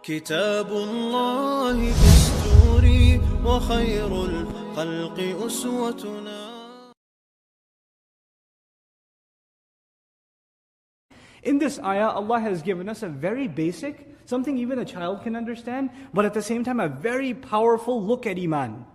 كتاب الله دستوري وخير الخلق أسوتنا. In this ayah, Allah has given us a very basic, something even a child can understand, but at the same time a very powerful look at Iman.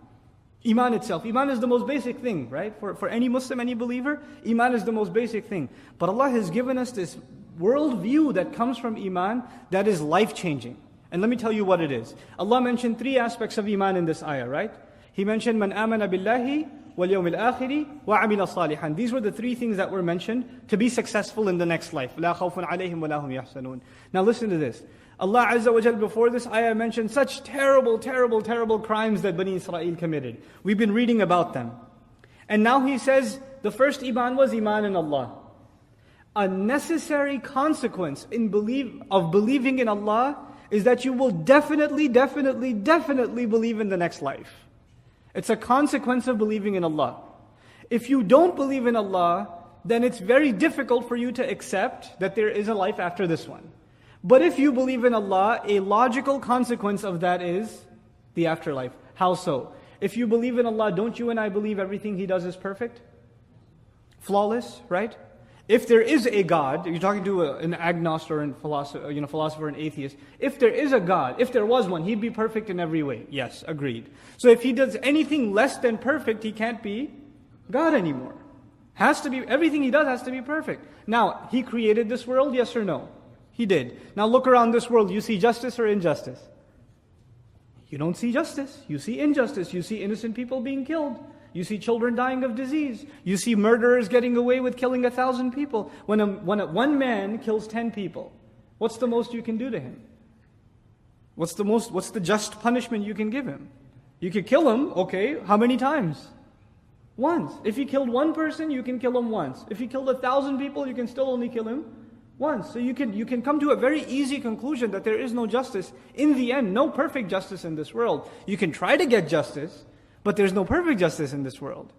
Iman itself. Iman is the most basic thing, right? For any Muslim, any believer, Iman is the most basic thing. But Allah has given us this worldview that comes from Iman that is life-changing. And let me tell you what it is. Allah mentioned three aspects of Iman in this ayah, right? He mentioned, Man amana billahi wal yawmil akhiri wa amila salihan. These were the three things that were mentioned to be successful in the next life. La khawfun alayhim wa lahum yahsanun. Now listen to this. Allah Azza wa Jal before this ayah mentioned such terrible, terrible, terrible crimes that Bani Israel committed. We've been reading about them. And now He says, the first Iman was Iman in Allah. A necessary consequence of believing in Allah is that you will definitely believe in the next life. It's a consequence of believing in Allah. If you don't believe in Allah, then it's very difficult for you to accept that there is a life after this one. But if you believe in Allah, a logical consequence of that is the afterlife. How so? If you believe in Allah, don't you and I believe everything He does is perfect? Flawless, right? If there is a God, you're talking to an agnostic or a philosopher and atheist. If there is a God, if there was one, He'd be perfect in every way. Yes, agreed. So if He does anything less than perfect, He can't be God anymore. Everything He does has to be perfect. Now, He created this world, yes or no? He did. Now look around this world, you see justice or injustice? You don't see justice. You see injustice. You see innocent people being killed. You see children dying of disease. You see murderers getting away with killing 1,000 people. When one man kills 10 people, what's the most you can do to him? What's the just punishment you can give him? You could kill him, okay, how many times? Once. If he killed one person, you can kill him once. If he killed 1,000 people, you can still only kill him once. So you can come to a very easy conclusion that there is no justice. In the end, no perfect justice in this world. You can try to get justice, but there's no perfect justice in this world.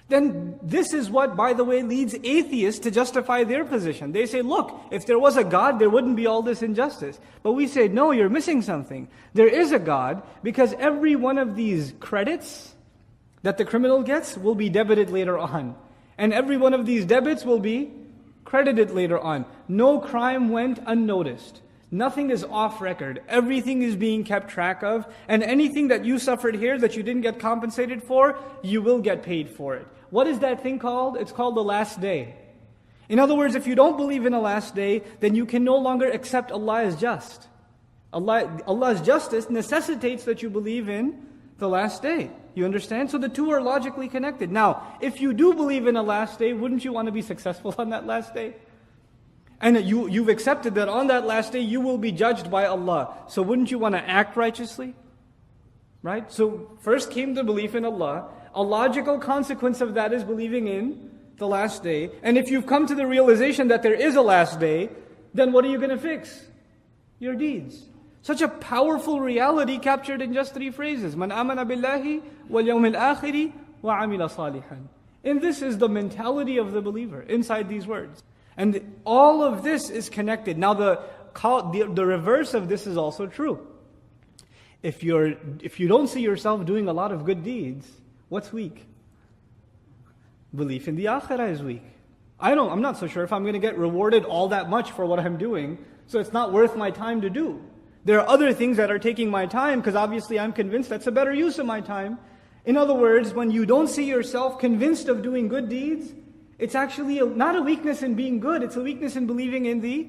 Then this is what, by the way, leads atheists to justify their position. They say, look, if there was a God, there wouldn't be all this injustice. But we say, no, you're missing something. There is a God, because every one of these credits that the criminal gets will be debited later on. And every one of these debits will be credited later on. No crime went unnoticed. Nothing is off record. Everything is being kept track of. And anything that you suffered here that you didn't get compensated for, you will get paid for it. What is that thing called? It's called the last day. In other words, if you don't believe in a last day, then you can no longer accept Allah as just. Allah's justice necessitates that you believe in the last day. You understand? So the two are logically connected. Now, if you do believe in a last day, wouldn't you want to be successful on that last day? And you've accepted that on that last day you will be judged by Allah. So wouldn't you want to act righteously? Right? So first came the belief in Allah. A logical consequence of that is believing in the last day. And if you've come to the realization that there is a last day, then what are you going to fix? Your deeds. Such a powerful reality captured in just three phrases. Man amana billahi wal yawmil akhiri wa amila salihan. And this is the mentality of the believer inside these words. And all of this is connected. Now the reverse of this is also true. If you don't see yourself doing a lot of good deeds, what's weak? Belief in the akhirah is weak. I'm not so sure if I'm going to get rewarded all that much for what I'm doing, so it's not worth my time to do. There are other things that are taking my time, because obviously I'm convinced that's a better use of my time. In other words, when you don't see yourself convinced of doing good deeds, it's actually not a weakness in being good, it's a weakness in believing in the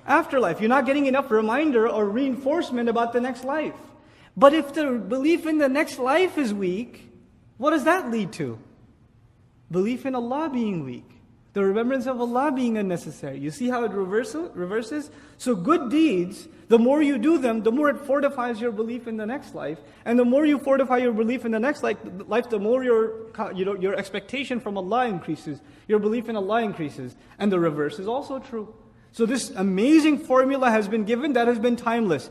afterlife. You're not getting enough reminder or reinforcement about the next life. But if the belief in the next life is weak, what does that lead to? Belief in Allah being weak. The remembrance of Allah being unnecessary. You see how it reverses? So good deeds, the more you do them, the more it fortifies your belief in the next life. And the more you fortify your belief in the next life, the more your expectation from Allah increases. Your belief in Allah increases. And the reverse is also true. So this amazing formula has been given that has been timeless.